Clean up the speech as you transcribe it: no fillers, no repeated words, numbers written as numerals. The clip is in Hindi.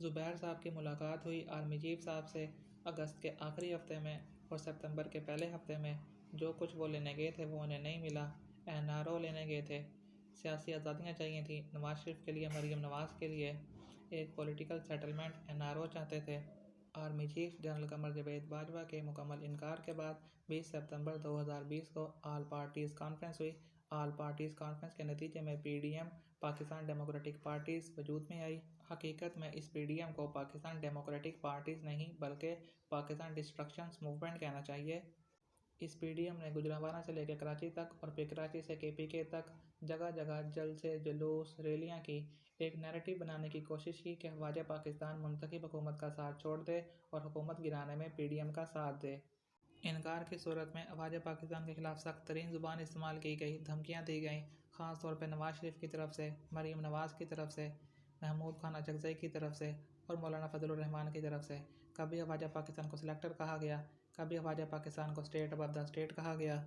ज़ुबैर साहब की मुलाकात हुई आर्मी चीफ साहब से अगस्त के आखिरी हफ्ते में और सितंबर के पहले हफ्ते में। जो कुछ वो लेने गए थे वो उन्हें नहीं मिला। एनआरओ लेने गए थे। सियासी आज़ादियाँ चाहिए थी नवाज शरीफ के लिए, मरीम नवाज़ के लिए। एक पॉलिटिकल सेटलमेंट एनआरओ चाहते थे। Army chief general Qamar Javed Bajwa के मुकम्मल इनकार के बाद 20 सितंबर 2020 को ऑल पार्टीज़ कॉन्फ्रेंस हुई। ऑल पार्टीज़ कॉन्फ्रेंस के नतीजे में पीडीएम पाकिस्तान डेमोक्रेटिक पार्टीज़ वजूद में आई। हकीकत में इस पीडीएम को पाकिस्तान डेमोक्रेटिक पार्टीज़ नहीं बल्कि पाकिस्तान डिस्ट्रक्शंस मूवमेंट कहना चाहिए। इस पीडीएम ने गुजरांवाला से लेकर कराची तक और फिर कराची से केपीके तक जगह जगह जलसे, जुलूस, रैलियां की। एक नैरेटिव बनाने की कोशिश की कि ख्वाजा पाकिस्तान मुंतखब हुकूमत का साथ छोड़ दे और हुकूमत गिराने में पीडीएम का साथ दे। इनकार की सूरत में ख्वाजा पाकिस्तान के खिलाफ सख्त तरीन ज़ुबान इस्तेमाल की गई, धमकियाँ दी गईं, ख़ास तौर पर नवाज शरीफ की तरफ से, मरीम नवाज़ की तरफ से, महमूद खान अचकज़ई की तरफ से और मौलाना फजलुर रहमान की तरफ से। कभी ख्वाजा पाकिस्तान को सिलेक्टर कहा गया, कभी ख्वाजा पाकिस्तान को स्टेट अबव द स्टेट कहा गया।